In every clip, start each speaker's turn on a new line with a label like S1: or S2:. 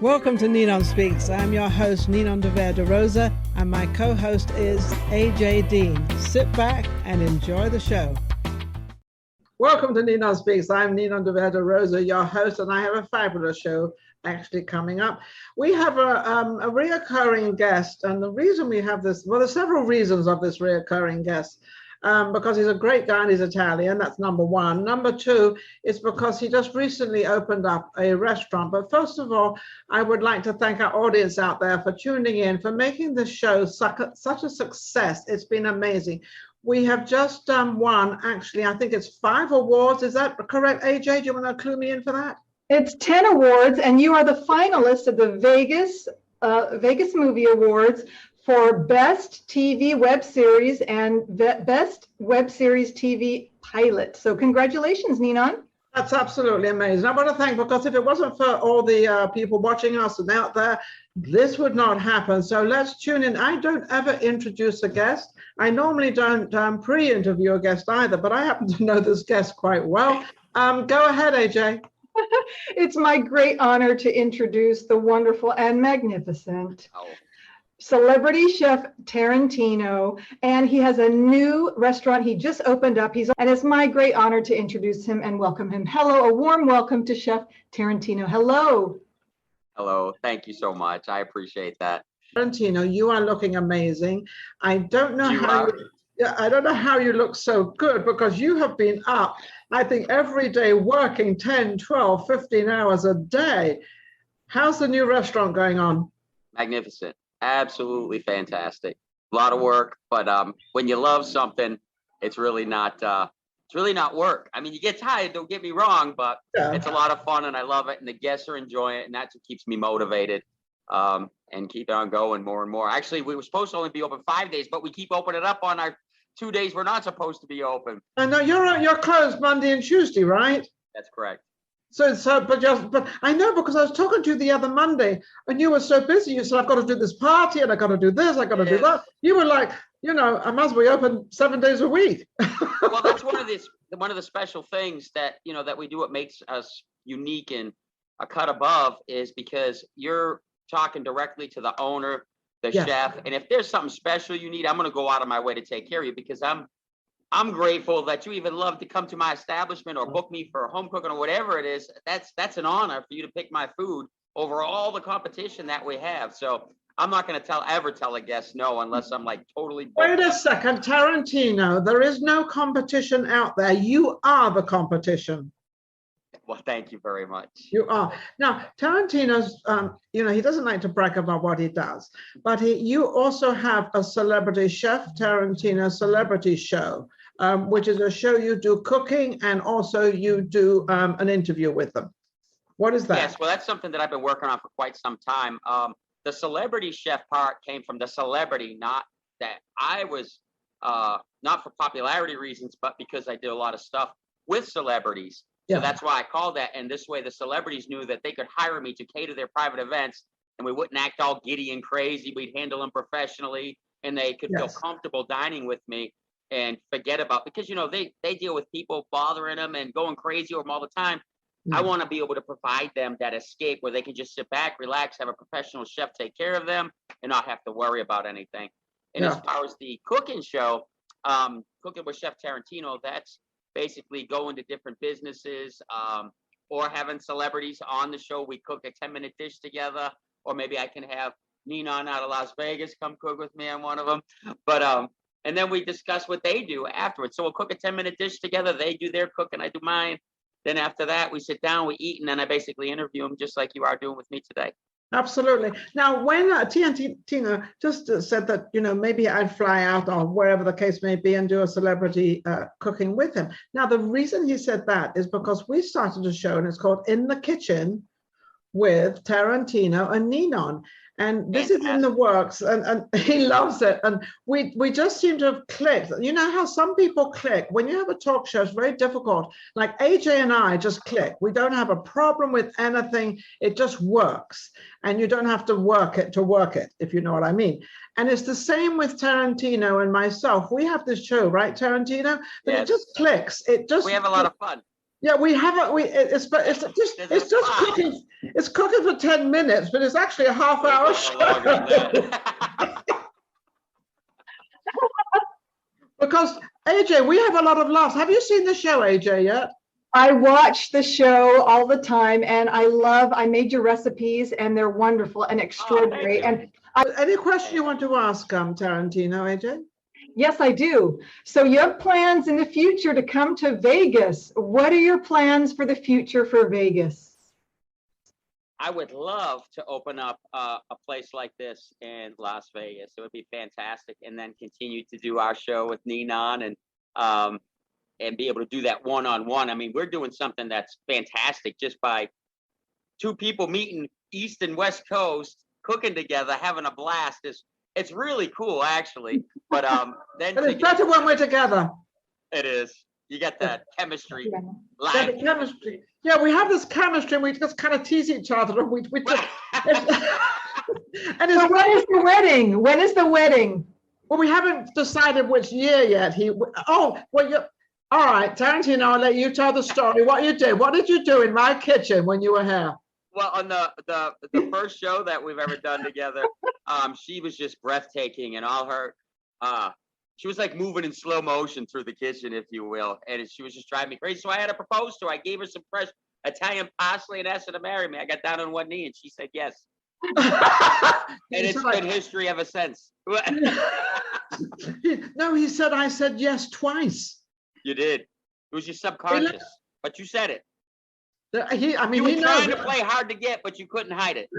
S1: Welcome to NinonSpeaks. I'm your host, Ninon DeVeraRosa, and my co-host is AJ Dean. Sit back and enjoy the show. Welcome to NinonSpeaks. I'm Ninon DeVeraRosa, your host, and I have a fabulous show actually coming up. We have a reoccurring guest, and the reason we have this, well, there's several reasons of this reoccurring guest. Because he's a great guy and he's Italian, that's number one. Number two is because he just recently opened up a restaurant. But first of all, I would like to thank our audience out there for tuning in, for making this show such a success. It's been amazing. We have just won, actually, I think it's 5 awards. Is that correct, AJ? Do you want to clue me in for that?
S2: It's 10 awards, and you are the finalist of the Vegas Movie Awards for Best TV Web Series and Best Web Series TV Pilot. So congratulations, Ninon.
S1: That's absolutely amazing. I want to thank, because if it wasn't for all the people watching us and out there, this would not happen. So let's tune in. I don't ever introduce a guest. I normally don't pre-interview a guest either, but I happen to know this guest quite well. Go ahead, AJ.
S2: It's my great honor to introduce the wonderful and magnificent celebrity chef Tarantino, and he has a new restaurant he just opened up. And it's my great honor to introduce him and welcome him. Hello, a warm welcome to Chef Tarantino. Hello.
S3: Hello, thank you so much. I appreciate that.
S1: Tarantino, you are looking amazing. I don't know how you look so good, because you have been up, I think, every day working 10, 12, 15 hours a day. How's the new restaurant going on?
S3: Magnificent. Absolutely fantastic. A lot of work, but when you love something, it's really not work. I mean, you get tired, don't get me wrong, but It's a lot of fun and I love it, and the guests are enjoying it, and that's what keeps me motivated and keep on going more and more. Actually, we were supposed to only be open 5 days, but we keep opening it up on our 2 days we're not supposed to be open.
S1: I know you're closed Monday and Tuesday, right?
S3: That's correct.
S1: But I know, because I was talking to you the other Monday and you were so busy. You said, I've got to do this party and I got to do this, I got to do that. You were like, I must be open 7 days a week.
S3: Well, that's one of the special things that, that we do. What makes us unique and a cut above is because you're talking directly to the owner, the chef. And if there's something special you need, I'm going to go out of my way to take care of you, because I'm grateful that you even love to come to my establishment or book me for home cooking or whatever it is. That's an honor for you to pick my food over all the competition that we have. So I'm not going to ever tell a guest no unless I'm like totally booked.
S1: Wait a second, Tarantino, there is no competition out there. You are the competition.
S3: Well, thank you very much.
S1: You are. Now, Tarantino's, he doesn't like to brag about what he does, but you also have a celebrity chef, Tarantino Celebrity Show, which is a show you do cooking, and also you do an interview with them. What is that?
S3: Yes, well, that's something that I've been working on for quite some time. The celebrity chef part came from the celebrity, not that I was, not for popularity reasons, but because I did a lot of stuff with celebrities. So that's why I called that. And this way the celebrities knew that they could hire me to cater their private events, and we wouldn't act all giddy and crazy. We'd handle them professionally, and they could feel comfortable dining with me and forget about, because, they deal with people bothering them and going crazy over them all the time. I want to be able to provide them that escape where they can just sit back, relax, have a professional chef take care of them, and not have to worry about anything. And as far as the cooking show, Cooking with Chef Tarantino, that's basically going to different businesses or having celebrities on the show. We cook a 10-minute dish together, or maybe I can have Ninon out of Las Vegas come cook with me on one of them. But and then we discuss what they do afterwards. So we'll cook a 10-minute dish together. They do their cooking, I do mine. Then after that, we sit down, we eat, and then I basically interview them just like you are doing with me today.
S1: Absolutely. Now, when Tarantino just said that, maybe I'd fly out or wherever the case may be and do a celebrity cooking with him. Now, the reason he said that is because we started a show, and it's called In the Kitchen with Tarantino and Ninon. And this is in the works, and he loves it. And we just seem to have clicked. You know how some people click? When you have a talk show, it's very difficult. Like AJ and I just click. We don't have a problem with anything. It just works. And you don't have to work it, if you know what I mean. And it's the same with Tarantino and myself. We have this show, right, Tarantino? But it just clicks. We
S3: have a lot of fun.
S1: Yeah, we have it's just cooking. it's cooking for 10 minutes, but it's actually a half-hour show. Because AJ, we have a lot of laughs. Have you seen the show, AJ, yet?
S2: I watch the show all the time, and I made your recipes, and they're wonderful and extraordinary.
S1: Any question you want to ask Tarantino, AJ?
S2: Yes, I do. So you have plans in the future to come to Vegas. What are your plans for the future for Vegas?
S3: I would love to open up a place like this in Las Vegas. It would be fantastic, and then continue to do our show with Ninon and be able to do that one-on-one. I mean, we're doing something that's fantastic just by two people meeting East and West Coast, cooking together, having a blast. It's really cool, actually. But then
S1: it's better when we're together.
S3: It is. You get that chemistry.
S1: Yeah, the chemistry. Yeah, we have this chemistry, and we just kind of tease each other. And we just,
S2: so when is the wedding? When is the wedding?
S1: Well, we haven't decided which year yet. All right, Tarantino, I'll let you tell the story. What you did? What did you do in my kitchen when you were here?
S3: Well, on the first show that we've ever done together, she was just breathtaking, and all her, she was like moving in slow motion through the kitchen, if you will, and she was just driving me crazy. So I had to propose to her. I gave her some fresh Italian parsley and asked her to marry me. I got down on one knee, and she said yes. And it's been history ever since.
S1: No, he said, I said yes twice.
S3: You did. It was your subconscious, but you said it.
S1: You
S3: were trying to play hard to get, but you couldn't hide it.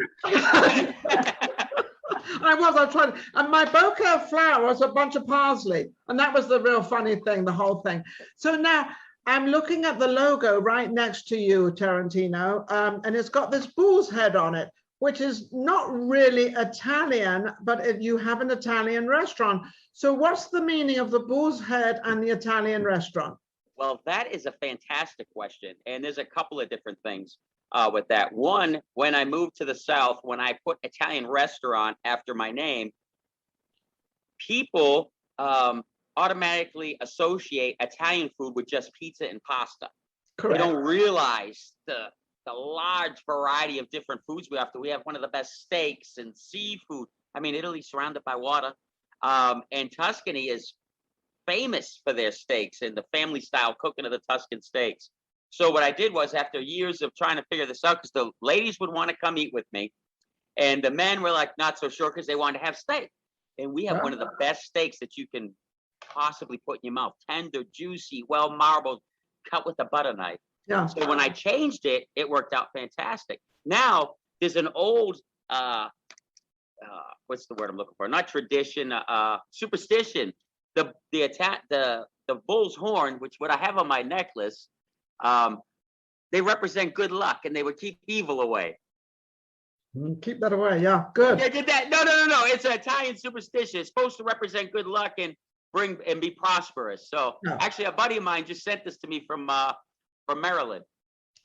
S1: I was trying, and my bouquet of flower was a bunch of parsley, and that was the real funny thing, the whole thing. So now I'm looking at the logo right next to you, Tarantino, and it's got this bull's head on it, which is not really Italian, but if you have an Italian restaurant. So what's the meaning of the bull's head and the Italian restaurant?
S3: Well, that is a fantastic question. And there's a couple of different things with that. One, when I moved to the South, when I put Italian restaurant after my name, people automatically associate Italian food with just pizza and pasta. Correct. They don't realize the large variety of different foods we have. We have one of the best steaks and seafood. I mean, Italy's surrounded by water. And Tuscany is famous for their steaks and the family style cooking of the Tuscan steaks. So what I did was, after years of trying to figure this out, because the ladies would want to come eat with me, and the men were like not so sure because they wanted to have steak. And we have one of the best steaks that you can possibly put in your mouth. Tender, juicy, well marbled, cut with a butter knife. Yeah. So when I changed it, it worked out fantastic. Now there's an old what's the word I'm looking for? Not tradition, superstition. The bull's horn, which what I have on my necklace, they represent good luck, and they would keep evil away.
S1: Keep that away, yeah, good.
S3: Yeah, get that? No. It's an Italian superstition. It's supposed to represent good luck and be prosperous. So actually, a buddy of mine just sent this to me from Maryland.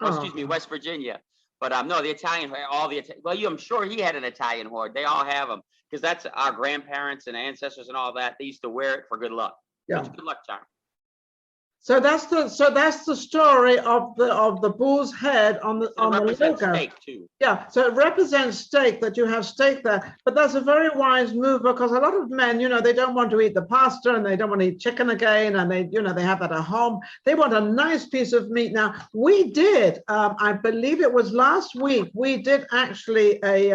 S3: Excuse me, West Virginia. But no, the Italian, I'm sure he had an Italian horn. They all have them, because that's our grandparents and ancestors and all that. They used to wear it for good luck. Yeah, it's a good luck charm.
S1: So that's the story of the bull's head on the logo.
S3: Steak too.
S1: Yeah, so it represents steak, that you have steak there. But that's a very wise move, because a lot of men, they don't want to eat the pasta, and they don't want to eat chicken again, and they have that at home. They want a nice piece of meat. Now we did, I believe it was last week, we did actually a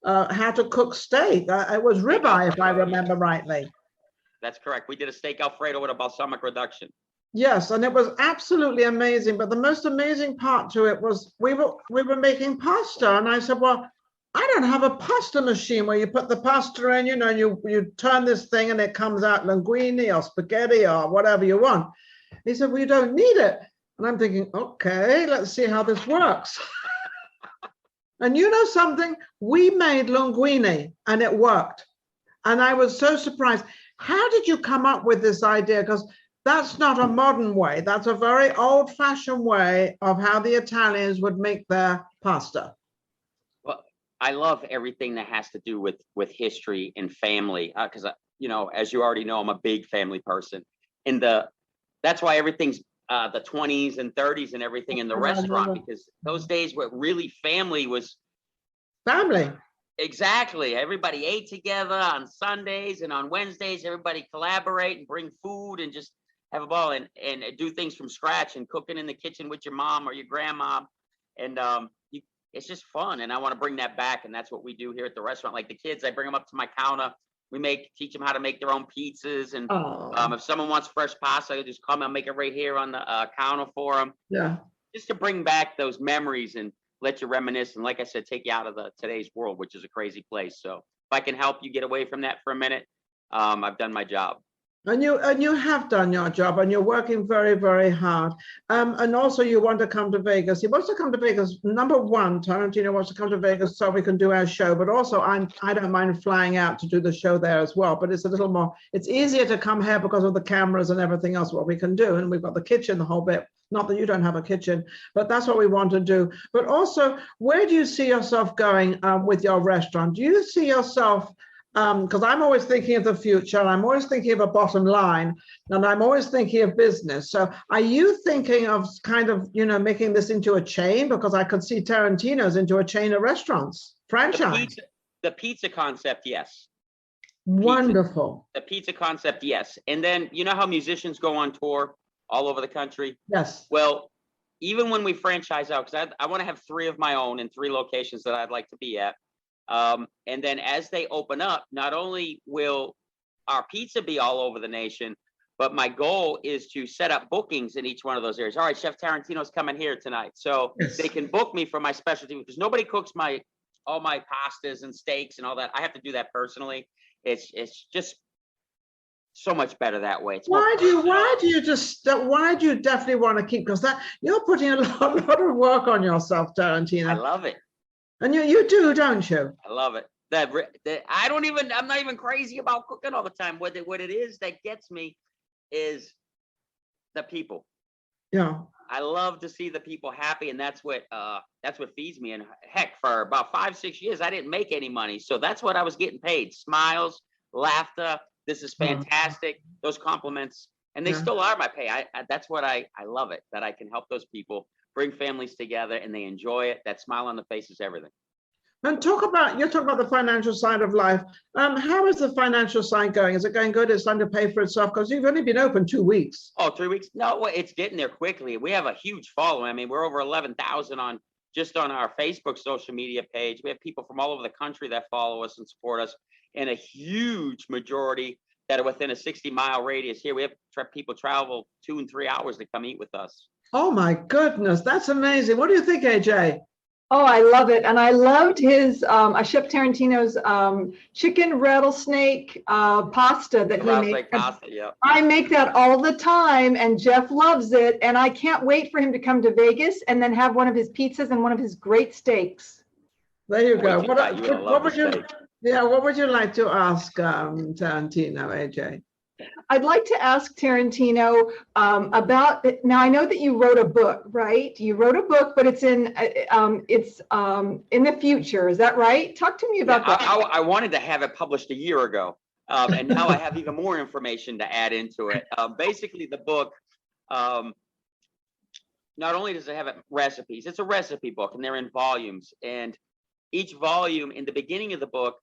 S1: how to cook steak. It was ribeye, if I remember rightly.
S3: That's correct. We did a steak Alfredo with a balsamic reduction.
S1: Yes, and it was absolutely amazing. But the most amazing part to it was we were making pasta, and I said, well, I don't have a pasta machine where you put the pasta in, and you turn this thing and it comes out linguine or spaghetti or whatever you want. He said, well, you don't need it. And I'm thinking, okay, let's see how this works. And you know something? We made linguine and it worked. And I was so surprised. How did you come up with this idea? Because that's not a modern way. That's a very old-fashioned way of how the Italians would make their pasta.
S3: Well, I love everything that has to do with history and family, because as you already know, I'm a big family person. And that's why everything's the 20s and 30s and everything in the restaurant, because those days were really family was
S1: family.
S3: Exactly. Everybody ate together on Sundays, and on Wednesdays, everybody collaborate and bring food and just have a ball and do things from scratch and cooking in the kitchen with your mom or your grandma. And it's just fun. And I want to bring that back. And that's what we do here at the restaurant. Like the kids, I bring them up to my counter. We teach them how to make their own pizzas. And if someone wants fresh pasta, I just come and make it right here on the counter for them.
S1: Yeah.
S3: Just to bring back those memories and let you reminisce. And like I said, take you out of today's world, which is a crazy place. So if I can help you get away from that for a minute, I've done my job.
S1: And you have done your job, and you're working very, very hard. And also you want to come to Vegas. He wants to come to Vegas. Number one, Tarantino wants to come to Vegas so we can do our show. But also I don't mind flying out to do the show there as well. But it's a little more, it's easier to come here because of the cameras and everything else, what we can do. And we've got the kitchen, the whole bit. Not that you don't have a kitchen, but that's what we want to do. But also, where do you see yourself going with your restaurant? Do you see yourself, because I'm always thinking of the future, and I'm always thinking of a bottom line, and I'm always thinking of business. So are you thinking of kind of, making this into a chain? Because I could see Tarantino's into a chain of restaurants, franchise.
S3: The pizza concept, yes.
S1: Wonderful.
S3: The pizza concept, yes. And then, you know how musicians go on tour all over the country?
S1: Yes.
S3: Well, even when we franchise out, because I want to have 3 of my own in 3 locations that I'd like to be at. And then as they open up, not only will our pizza be all over the nation, but my goal is to set up bookings in each one of those areas. All right, Chef Tarantino's coming here tonight. So they can book me for my specialty, because nobody cooks all my pastas and steaks and all that. I have to do that personally. It's just so much better that way.
S1: Why do you definitely want to keep, because that you're putting a lot of work on yourself, Tarantino.
S3: I love it.
S1: And you do, don't you?
S3: I love it. I'm not even crazy about cooking all the time. What it is that gets me is the people.
S1: Yeah.
S3: I love to see the people happy, and that's what feeds me. And heck, for about 5-6 years, I didn't make any money. So that's what I was getting paid. Smiles, laughter. This is fantastic. Those compliments, and they still are my pay. That's what I love it, that I can help those people, bring families together, and they enjoy it. That smile on the face is everything.
S1: And you're talking about the financial side of life. How is the financial side going? Is it going good? It's time to pay for itself, because you've only been open 2 weeks.
S3: Oh, 3 weeks? No, it's getting there quickly. We have a huge following. I mean, we're over 11,000 on our Facebook social media page. We have people from all over the country that follow us and support us, and a huge majority that are within a 60-mile radius here. We have people travel 2 and 3 hours to come eat with us.
S1: Oh my goodness, that's amazing. What do you think, AJ?
S2: Oh, I love it. And I loved his Chef Tarantino's chicken rattlesnake pasta that he made.
S3: Pasta, yeah.
S2: I make that all the time, and Jeff loves it. And I can't wait for him to come to Vegas and then have one of his pizzas and one of his great steaks.
S1: There you go. What would you like to ask Tarantino, AJ?
S2: I'd like to ask Tarantino about, now I know that you wrote a book, right? You wrote a book, but it's in the future. Is that right? Talk to me about that.
S3: I wanted to have it published a year ago. And now I have even more information to add into it. Basically, the book, not only does it have recipes, it's a recipe book, and they're in volumes. And each volume, in the beginning of the book,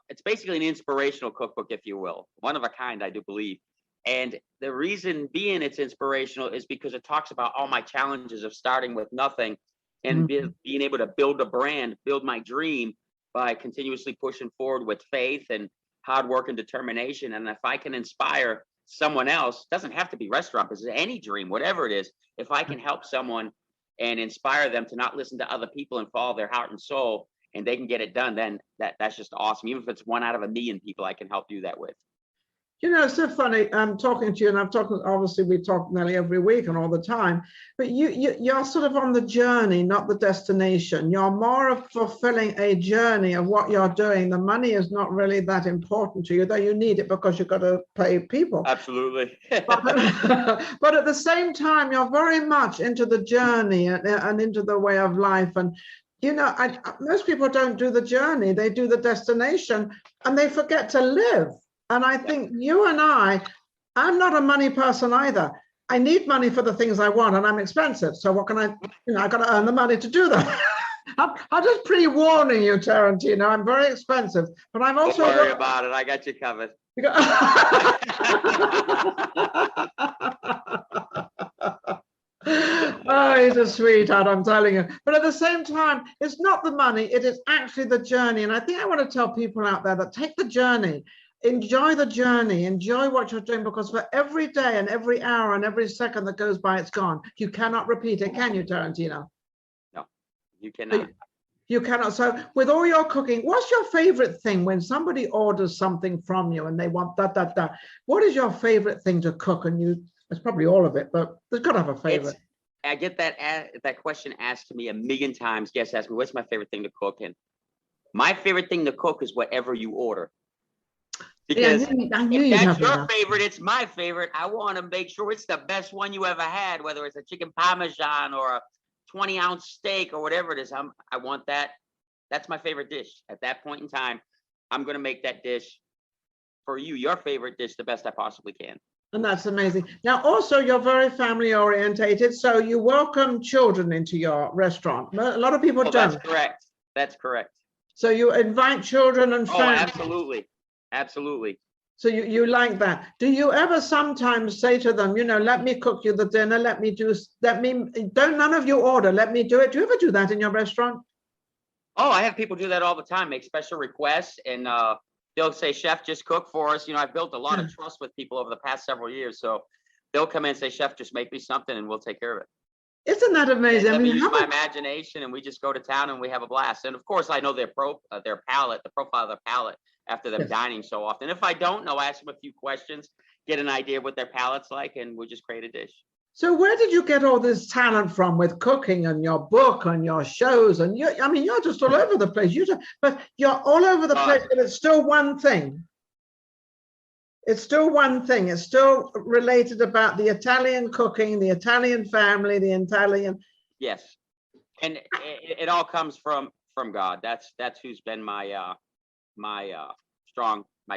S3: it's basically an inspirational cookbook, if you will, one of a kind, I do believe. And the reason being it's inspirational is because it talks about all my challenges of starting with nothing and being able to build a brand, build my dream by continuously pushing forward with faith and hard work and determination. And if I can inspire someone else, it doesn't have to be restaurant business, any dream, whatever it is, if I can help someone and inspire them to not listen to other people and follow their heart and soul, and they can get it done, then that's just awesome. Even if it's 1 out of 1 million people I can help do that with.
S1: It's so funny. I'm talking to you, and obviously we talk nearly every week and all the time, but you're sort of on the journey, not the destination. You're more of fulfilling a journey of what you're doing. The money is not really that important to you, though you need it because you've got to pay people.
S3: Absolutely.
S1: But at the same time, you're very much into the journey and into the way of life. And most people don't do the journey, they do the destination, and they forget to live. And I think you and I'm not a money person either. I need money for the things I want, and I'm expensive. So what can I, I got to earn the money to do that. I'm just pre-warning you, Tarantino. I'm very expensive, but I'm also.
S3: Don't worry about it. I got you covered.
S1: Oh, he's a sweetheart, I'm telling you. But at the same time, it's not the money, it is actually the journey. And I think I want to tell people out there that take the journey, enjoy the journey, enjoy what you're doing, because for every day and every hour and every second that goes by, it's gone. You cannot repeat it, can you, Tarantino?
S3: No, you cannot.
S1: You cannot. So with all your cooking, what's your favorite thing when somebody orders something from you and they want that? What is your favorite thing to cook? And you, it's probably all of it, but there's got to have a favorite.
S3: I get that question asked to me a million times. Guests ask me, what's my favorite thing to cook? And my favorite thing to cook is whatever you order. Because
S1: I knew
S3: if that's your
S1: that.
S3: favorite, it's my favorite. I want to make sure it's the best one you ever had, whether it's a chicken parmesan or a 20-ounce steak or whatever it is. I want that. That's my favorite dish. At that point in time, I'm going to make that dish for you, your favorite dish, the best I possibly can.
S1: And that's amazing. Now, also, you're very family orientated, so you welcome children into your restaurant. A lot of people don't.
S3: That's correct. That's correct.
S1: So you invite children and friends.
S3: Oh, absolutely. Absolutely.
S1: So you like that. Do you ever sometimes say to them, let me cook you the dinner, none of you order, let me do it. Do you ever do that in your restaurant?
S3: Oh, I have people do that all the time, make special requests, and they'll say, chef, just cook for us. I've built a lot of trust with people over the past several years. So they'll come in and say, chef, just make me something and we'll take care of it.
S1: Isn't that amazing?
S3: I mean, use my imagination and we just go to town and we have a blast. And of course, I know their palate, the profile of their palate after them dining so often. If I don't know, I ask them a few questions, get an idea of what their palate's like, and we'll just create a dish.
S1: So where did you get all this talent from with cooking and your book and your shows? And you're just all over the place. But you're all over the place, but it's still one thing. It's still one thing. It's still related about the Italian cooking, the Italian family, the Italian.
S3: Yes, and it all comes from God. That's who's been my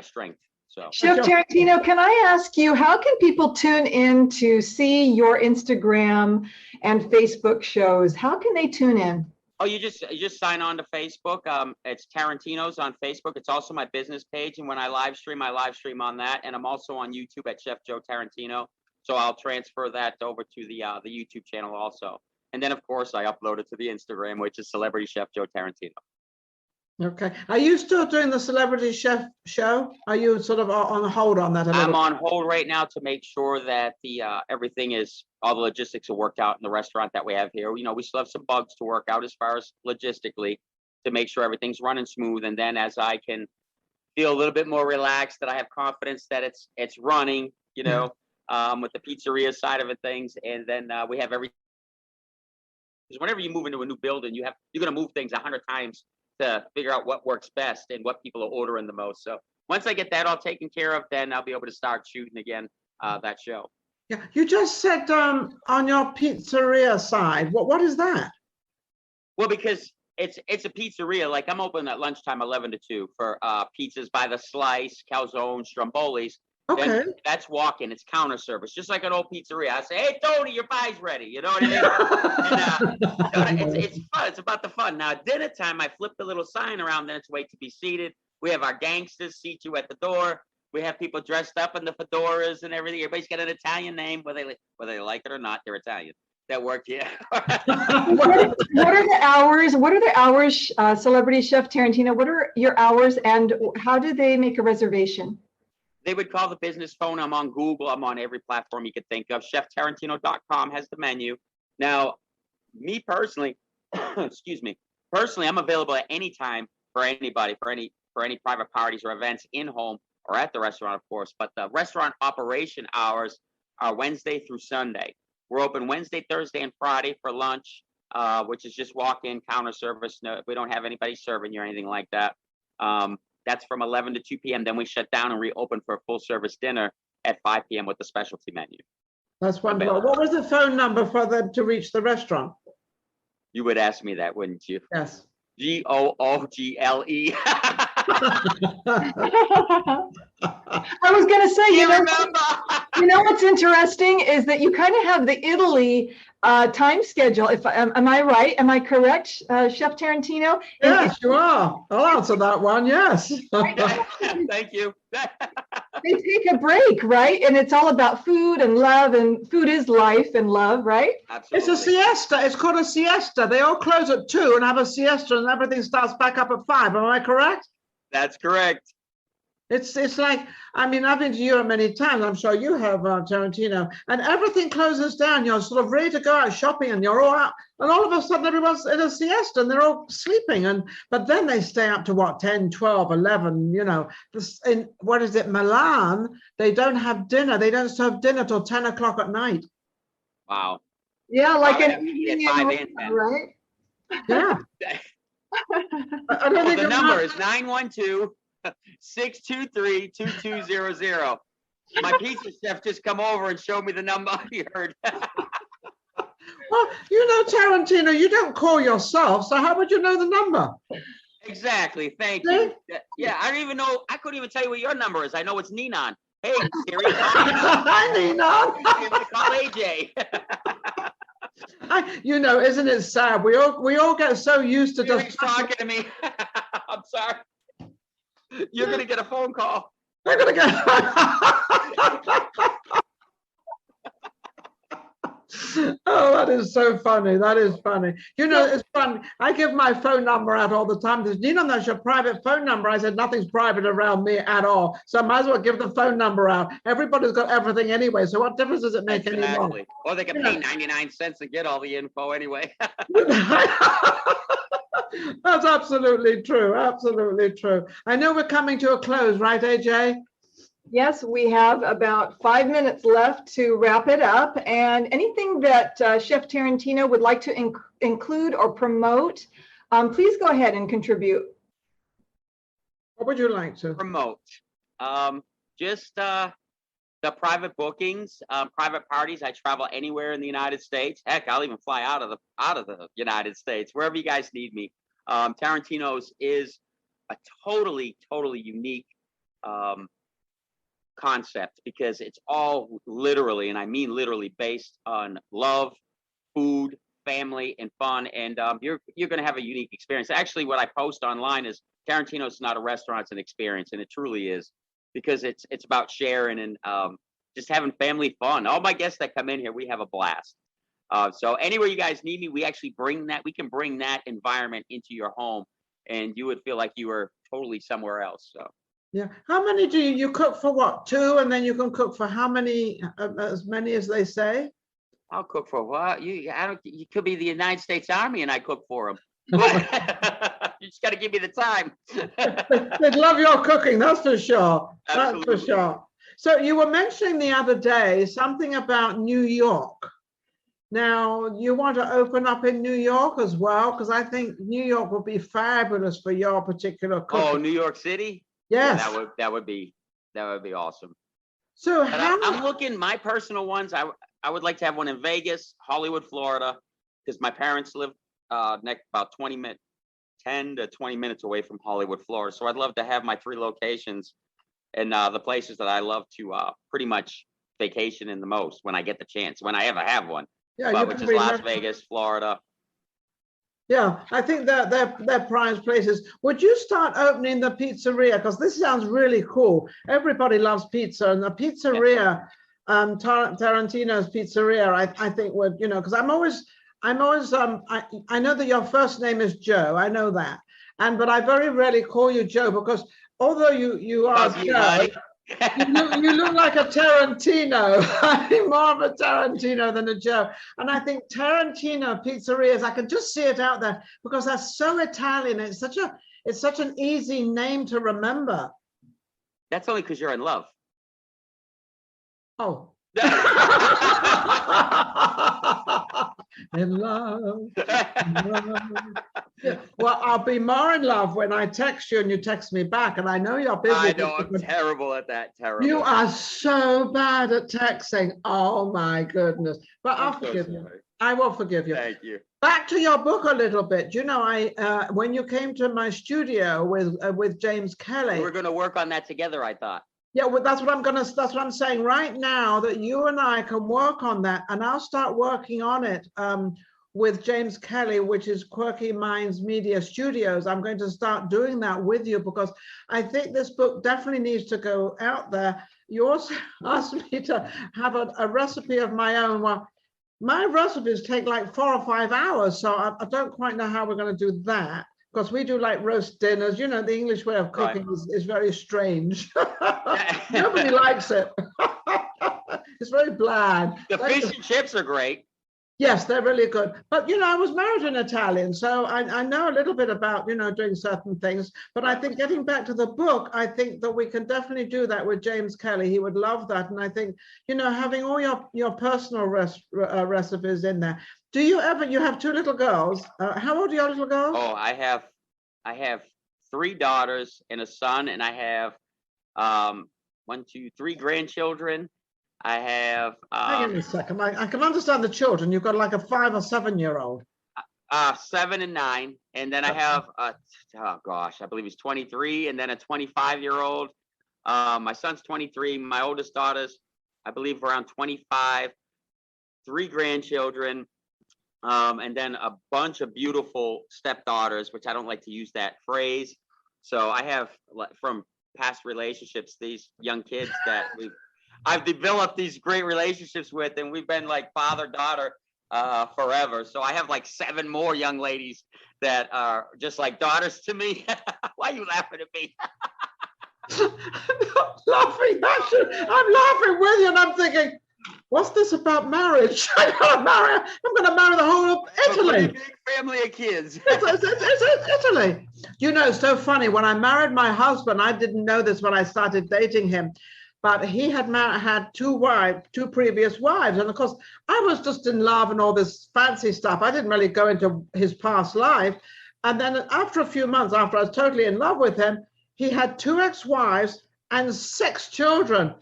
S3: strength. So,
S2: Chef Tarantino, can I ask you, how can people tune in to see your Instagram and Facebook shows? How can they tune in?
S3: Oh, you just sign on to Facebook. It's Tarantino's on Facebook. It's also my business page, and when I live stream on that. And I'm also on YouTube at Chef Joe Tarantino. So I'll transfer that over to the YouTube channel also. And then of course I upload it to the Instagram, which is Celebrity Chef Joe Tarantino.
S1: Okay. Are you still doing the Celebrity Chef show? Are you sort of on hold on that?
S3: I'm on hold right now to make sure that all the logistics are worked out in the restaurant that we have here. We still have some bugs to work out as far as logistically to make sure everything's running smooth. And then as I can feel a little bit more relaxed, that I have confidence that it's running, with the pizzeria side of it things. And then we have everything. Because whenever you move into a new building, you're going to move things 100 times to figure out what works best and what people are ordering the most. So once I get that all taken care of, then I'll be able to start shooting again that show.
S1: Yeah, you just said on your pizzeria side. What is that?
S3: Well, because it's a pizzeria. Like I'm open at lunchtime, 11 to 2 for pizzas by the slice, calzones, strombolis.
S1: Okay.
S3: Then that's walk-in. It's counter service, just like an old pizzeria. I say, "Hey, Tony, your pie's ready." You know what I mean? It's fun. It's about the fun. Now, at dinner time, I flip the little sign around. Then it's wait to be seated. We have our gangsters seat you at the door. We have people dressed up in the fedoras and everything. Everybody's got an Italian name, whether they like it or not. They're Italian. That work, yeah.
S2: What are the hours? What are the hours, Celebrity Chef Tarantino? What are your hours, and how do they make a reservation?
S3: They would call the business phone. I'm on Google. I'm on every platform you could think of. ChefTarantino.com has the menu. Now, me personally, excuse me, I'm available at any time for anybody, for any private parties or events in home or at the restaurant, of course. But the restaurant operation hours are Wednesday through Sunday. We're open Wednesday, Thursday, and Friday for lunch, which is just walk-in counter service. No, we don't have anybody serving you or anything like that. That's from 11 to 2 p.m. Then we shut down and reopen for a full-service dinner at 5 p.m. with the specialty menu.
S1: That's wonderful. What was the phone number for them to reach the restaurant?
S3: You would ask me that, wouldn't you?
S1: Yes.
S3: GOOGLE.
S2: I was going to say,
S3: You remember?
S2: you know what's interesting is that you kind of have the Italy time schedule. If am I right? Am I correct, Chef Tarantino?
S1: Yes, you are. I'll answer that one. Yes.
S3: Thank you.
S2: They take a break, right? And it's all about food and love, and food is life and love, right?
S3: Absolutely.
S1: It's a siesta. It's called a siesta. They all close at 2 and have a siesta, and everything starts back up at 5. Am I correct?
S3: That's correct.
S1: It's like, I mean, I've been to Europe many times. I'm sure you have, Tarantino, and everything closes down. You're sort of ready to go out shopping, and you're all out, and all of a sudden everyone's in a siesta and they're all sleeping. But then they stay up to what, 10, 12, 11, you know. In what is it, Milan, they don't have dinner. They don't serve dinner till 10 o'clock at night.
S3: Wow.
S2: Yeah, like
S3: an
S2: evening
S3: 5
S2: in
S3: and 10.
S2: Rome, right?
S1: Yeah. I don't think
S3: the number is 912-623-2200. My pizza chef just come over and showed me the number. You heard.
S1: Well, you know, Tarantino, you don't call yourself, so how would you know the number?
S3: Exactly. Thank you. Yeah, I don't even know. I couldn't even tell you what your number is. I know it's Ninon. Hey, Siri.
S1: Hi, Ninon.
S3: Call AJ.
S1: You know, isn't it sad? We all get so used to
S3: Siri's
S1: just
S3: talking to me. I'm sorry. You're gonna get a phone call.
S1: They're gonna get. Oh, that is so funny. That is funny. You know, it's fun. I give my phone number out all the time. There's, Nina, that's your private phone number. I said, nothing's private around me at all. So I might as well give the phone number out. Everybody's got everything anyway. So what difference does it make anymore?
S3: Or they can pay 99 cents to get all the info anyway.
S1: That's absolutely true. Absolutely true. I know we're coming to a close, right, AJ?
S2: Yes, we have about 5 minutes left to wrap it up. And anything that Chef Tarantino would like to include or promote, please go ahead and contribute.
S1: What would you like to
S3: promote? Just the private bookings, private parties. I travel anywhere in the United States. Heck, I'll even fly out of the United States, wherever you guys need me. Tarantino's is a totally unique concept, because it's all literally, and I mean literally, based on love, food, family, and fun. And you're going to have a unique experience. Actually, what I post online is Tarantino's not a restaurant, it's an experience, and it truly is, because it's about sharing and just having family fun. All my guests that come in here, we have a blast. So anywhere you guys need me, we actually we can bring that environment into your home, and you would feel like you were totally somewhere else. So.
S1: Yeah. How many do you cook for? What, 2? And then you can cook for how many? As many as they say?
S3: I'll cook for what? You could be the United States Army and I cook for them. You just got to give me the time.
S1: They'd love your cooking, that's for sure.
S3: Absolutely.
S1: That's for sure. So you were mentioning the other day something about New York. Now, you want to open up in New York as well? Because I think New York would be fabulous for your particular cooking.
S3: Oh, New York City?
S1: Yes.
S3: Yeah, that would be awesome.
S1: So
S3: I'm looking, my personal ones, I would like to have one in Vegas, Hollywood, Florida, because my parents live next about 10 to 20 minutes away from Hollywood, Florida. So I'd love to have my 3 locations and the places that I love to pretty much vacation in the most when I get the chance, when I ever have one.
S1: Yeah,
S3: which is Las Vegas, Florida.
S1: Yeah, I think that they're prized places. Would you start opening the pizzeria? Because this sounds really cool. Everybody loves pizza, and the pizzeria, Tarantino's Pizzeria, I think would, you know, because I'm always I know that your first name is Joe. I know that, but I very rarely call you Joe, because although you are Joe, you look like a Tarantino. I'm more of a Tarantino than a Joe. And I think Tarantino Pizzerias, I can just see it out there, because that's so Italian. It's such an easy name to remember.
S3: That's only because you're in love.
S1: Oh. In love. Yeah. Well, I'll be more in love when I text you and you text me back, and I know you're busy.
S3: I know, I'm terrible at that. Terrible.
S1: You are so bad at texting. Oh my goodness. But I'll forgive you. I will forgive you.
S3: Thank you.
S1: Back to your book a little bit. You know, I when you came to my studio with James Kelly,
S3: we were going to work on that together, I thought.
S1: Yeah, well, that's what I'm saying right now, that you and I can work on that, and I'll start working on it with James Kelly, which is Quirky Minds Media Studios. I'm going to start doing that with you because I think this book definitely needs to go out there. You also asked me to have a recipe of my own. Well, my recipes take like 4 or 5 hours, so I don't quite know how we're going to do that. Because we do like roast dinners, you know, the English way of cooking is very strange. Nobody likes it. It's very bland.
S3: The fish and chips are great.
S1: Yes, they're really good. But, you know, I was married in Italian, so I know a little bit about, you know, doing certain things. But I think getting back to the book, I think that we can definitely do that with James Kelly. He would love that. And I think, you know, having all your personal recipes in there. Do you have 2 little girls. How old are your little girls?
S3: Oh, I have 3 daughters and a son, and I have 1, 2, 3 grandchildren. I have
S1: hang on a second. I can understand the children. You've got like a 5 or 7 year old.
S3: 7 and 9, and then I have oh gosh, I believe he's 23, and then a 25-year-old. My son's 23. My oldest daughter's, I believe, around 25. 3 grandchildren. And then a bunch of beautiful stepdaughters, which I don't like to use that phrase. So I have, from past relationships, these young kids that I've developed these great relationships with, and we've been like father-daughter forever. So I have like 7 more young ladies that are just like daughters to me. Why are you laughing at me?
S1: I'm not laughing. I'm laughing with you, and I'm thinking, what's this about marriage? I'm going to marry the whole of Italy.
S3: Big family of kids.
S1: It's Italy. You know, it's so funny. When I married my husband, I didn't know this when I started dating him, but he had 2 previous wives. And of course, I was just in love and all this fancy stuff. I didn't really go into his past life. And then after a few months, after I was totally in love with him, he had 2 ex-wives and 6 children.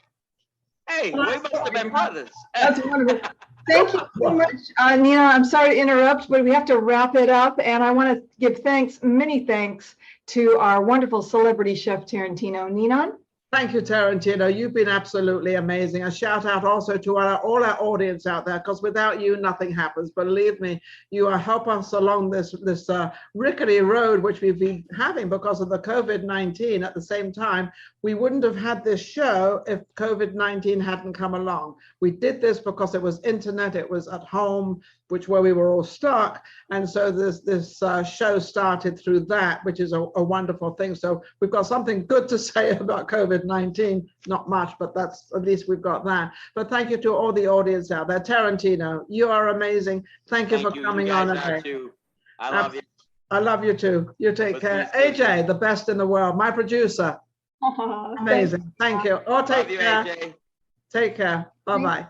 S3: Hey, we must have been brothers.
S2: That's wonderful. Thank you so much, Nina. I'm sorry to interrupt, but we have to wrap it up. And I want to give many thanks to our wonderful celebrity chef, Tarantino. Ninon?
S1: Thank you, Tarantino. You've been absolutely amazing. A shout out also to all our audience out there, because without you, nothing happens. Believe me, you help us along this rickety road, which we've been having because of the COVID-19. At the same time, we wouldn't have had this show if COVID-19 hadn't come along. We did this because it was internet, it was at home, where we were all stuck. And so this show started through that, which is a wonderful thing. So we've got something good to say about COVID-19. Not much, but at least we've got that. But thank you to all the audience out there. Tarantino, you are amazing. Thank you for coming on again.
S3: I love you.
S1: I love you too. You take care. AJ, the best in the world, my producer. Amazing. Thank you. Oh, take care.
S3: AJ.
S1: Take care. Bye-bye.